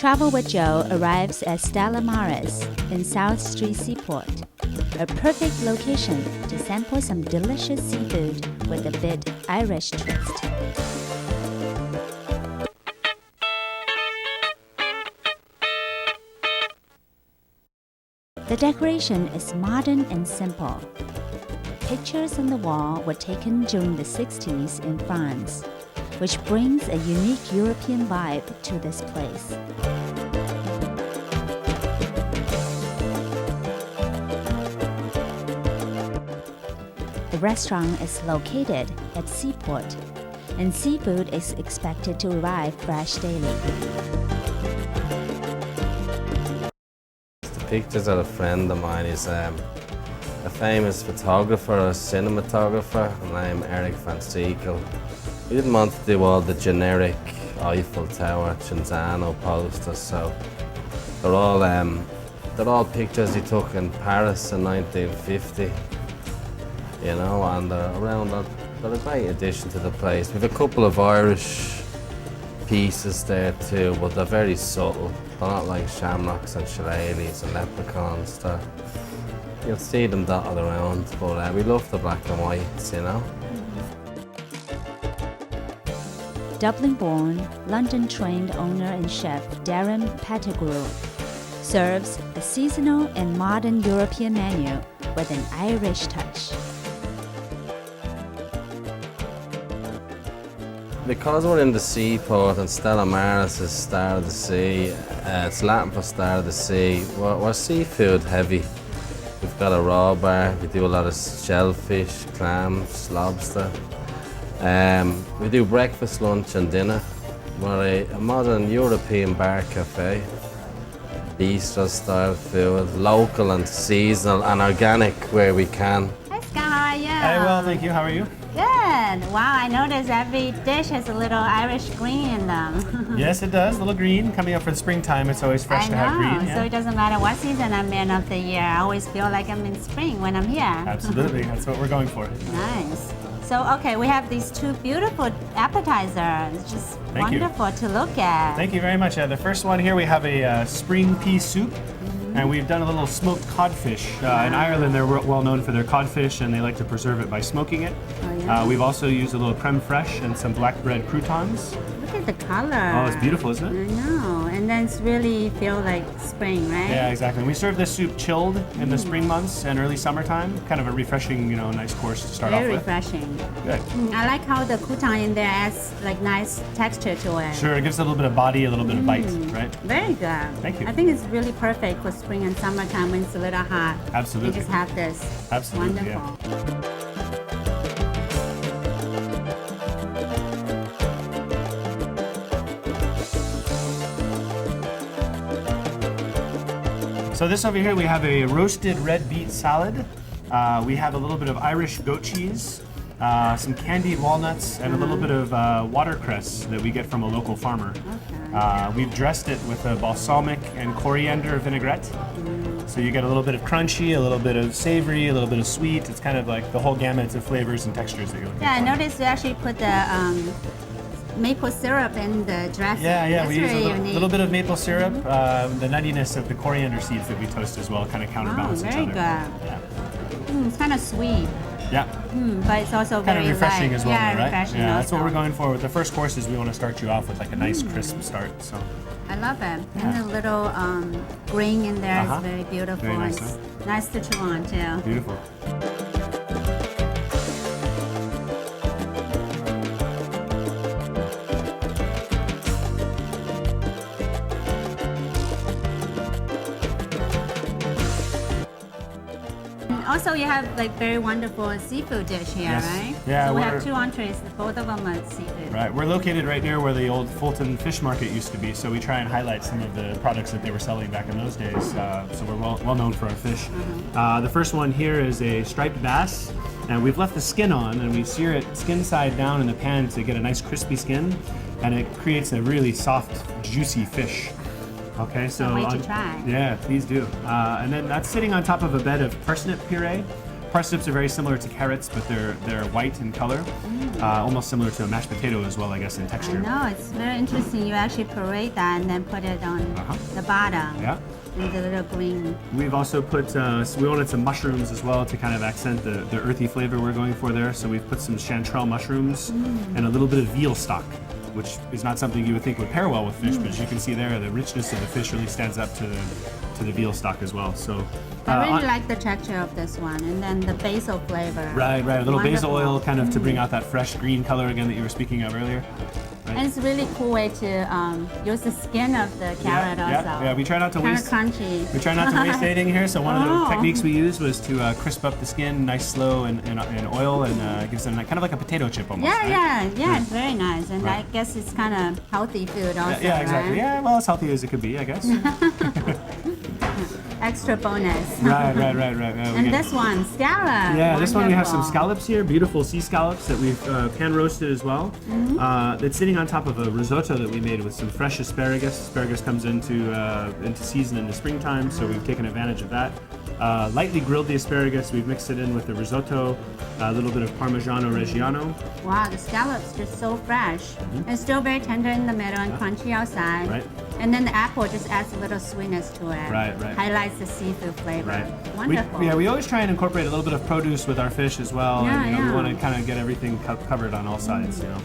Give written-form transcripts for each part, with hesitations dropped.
Travel with Joe arrives at Stella Maris in South Street Seaport, a perfect location to sample some delicious seafood with a bit Irish twist. The decoration is modern and simple. Pictures on the wall were taken during the 60s in France, which brings a unique European vibe to this place. The restaurant is located at Seaport, and seafood is expected to arrive fresh daily. The pictures of a friend of mine is a famous photographer, a cinematographer named Eric Van Siegel. We didn't want to do all the generic Eiffel Tower, Cinzano posters, so they're all pictures he took in Paris in 1950. You know, and they're a great addition to the place. We have a couple of Irish pieces there too, but they're very subtle. They're not like shamrocks and shillelaghs and leprechauns. You'll see them dotted around, but we love the black and whites, you know. Dublin-born, London-trained owner and chef Darren Pettigrew serves a seasonal and modern European menu with an Irish touch. Because we're in the seaport and Stella Maris is Star of the Sea, it's Latin for Star of the Sea, we're seafood heavy. We've got a raw bar, we do a lot of shellfish, clams, lobster. We do breakfast, lunch and dinner. We're a modern European bar cafe. Bistro style food, local and seasonal and organic where we can. Hi Scott, how are you? Hey, well, thank you. How are you? Good. Wow, I noticed every dish has a little Irish green in them. Yes, it does. A little green. Coming up for the springtime, it's always fresh to have green. Yeah. So it doesn't matter what season I'm in of the year. I always feel like I'm in spring when I'm here. Absolutely. That's what we're going for. Nice. So, okay, we have these two beautiful appetizers. It's just wonderful to look at. Thank you very much. The first one here, we have a spring pea soup. And we've done a little smoked codfish. In Ireland, they're well known for their codfish, and they like to preserve it by smoking it. Oh, yeah. We've also used a little creme fraiche and some black bread croutons. Look at the color. Oh, it's beautiful, isn't it? I know. And then it's really feel like spring, right? Yeah, exactly. We serve this soup chilled in the spring months and early summertime. Kind of a refreshing, nice course to start off with. Very refreshing. Good. I like how the crouton in there adds like nice texture to it. Sure, it gives it a little bit of body, a little bit of bite, right? Very good. Thank you. I think it's really perfect for spring and summertime when it's a little hot. Absolutely. You just have this. Absolutely. Wonderful. Yeah. So this over here, we have a roasted red beet salad. We have a little bit of Irish goat cheese, some candied walnuts, and a little bit of watercress that we get from a local farmer. Okay. We've dressed it with a balsamic and coriander vinaigrette. So you get a little bit of crunchy, a little bit of savory, a little bit of sweet. It's kind of like the whole gamut of flavors and textures that you're looking for. Yeah, I noticed you actually put the maple syrup in the dressing. Yeah, we use a unique. little bit of maple syrup. The nuttiness of the coriander seeds that we toast as well kind of counterbalance each other. Very good. Yeah. It's kind of sweet. Yeah. But it's also Kind very of refreshing light. as well, yeah, right? Refreshing Yeah, that's what also. we're going for. With the first courses, we want to start you off with like a nice crisp start. So. I love it. Yeah. And the little green in there is very beautiful. Very nice, It's nice to chew on too. Beautiful. Also, you have like very wonderful seafood dish here, Yes. right? Yeah, so we we're- have two entrees, both of them are seafood. Right, we're located right near where the old Fulton Fish Market used to be, so we try and highlight some of the products that they were selling back in those days. So we're well known for our fish. The first one here is a striped bass, and we've left the skin on, and we sear it skin side down in the pan to get a nice crispy skin, and it creates a really soft, juicy fish. Okay, so Can't wait to try. Yeah, please do. And then that's sitting on top of a bed of parsnip puree. Parsnips are very similar to carrots, but they're white in color, almost similar to a mashed potato as well, I guess, in texture. No, it's very interesting. You actually parade that and then put it on the bottom. Yeah. And the little green. We've also put, we wanted some mushrooms as well to kind of accent the earthy flavor we're going for there. So we've put some chanterelle mushrooms and a little bit of veal stock, which is not something you would think would pair well with fish, but as you can see there, the richness of the fish really stands up to the veal stock as well. So I really like the texture of this one, and then the basil flavor. Right, a little basil Wonderful. oil kind of to bring out that fresh green color again that you were speaking of earlier. Right. And it's a really cool way to use the skin of the carrot also. Yeah, we try not to Kind of waste. crunchy. We try not to waste anything here, so one of the Oh. techniques we used was to crisp up the skin, nice slow in oil, and gives them kind of like a potato chip almost. Yeah, right? yeah, it's very nice, and Right. I guess it's kind of healthy food also. Yeah, exactly. Right? Yeah, well, as healthy as it could be, I guess. Extra bonus. right. And this one, scallop. Yeah, this one we have some Wonderful. scallops here, beautiful sea scallops that we've pan roasted as well. It's sitting on top of a risotto that we made with some fresh asparagus. Asparagus comes into season in the springtime, so we've taken advantage of that. Lightly grilled the asparagus, we've mixed it in with the risotto, a little bit of Parmigiano Reggiano. Wow, the scallops just so fresh. And still very tender in the middle and crunchy outside. Right. And then the apple just adds a little sweetness to it. Right. Highlights the seafood flavor. Right. Wonderful. We always try and incorporate a little bit of produce with our fish as well. Yeah, and, we yeah. want to kind of get everything covered on all sides, you know.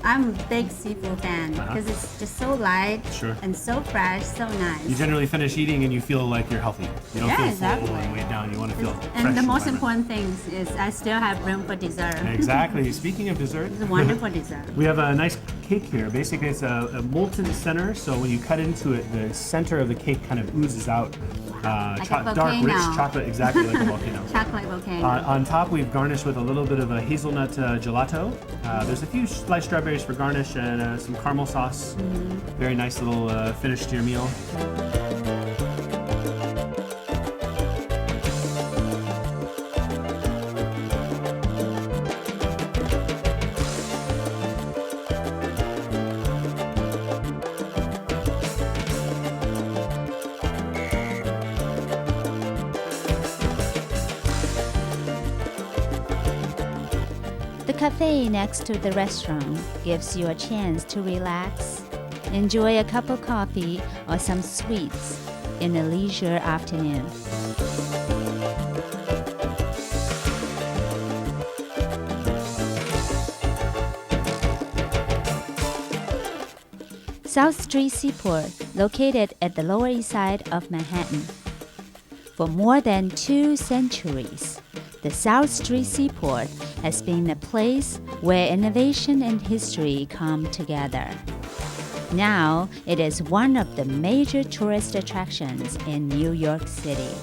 I'm a big seafood fan because it's just so light Sure. and so fresh, so nice. You generally finish eating and you feel like you're healthy. You don't Yeah, feel exactly. full and weighed down. You want to feel fresh and the most vibrant. important thing is I still have room for dessert. Exactly. Speaking of dessert, It's a wonderful dessert. we have a nice cake here. Basically, it's a molten center, so when you cut into it, the center of the cake kind of oozes out Like a dark, rich volcano. chocolate, exactly like a volcano. Chocolate volcano. On top, we've garnished with a little bit of a hazelnut gelato. There's a few sliced strawberries for garnish and some caramel sauce. Very nice little finish to your meal. The cafe next to the restaurant gives you a chance to relax, enjoy a cup of coffee or some sweets in a leisure afternoon. South Street Seaport, located at the Lower East Side of Manhattan. For more than 2 centuries, the South Street Seaport has been a place where innovation and history come together. Now, it is one of the major tourist attractions in New York City.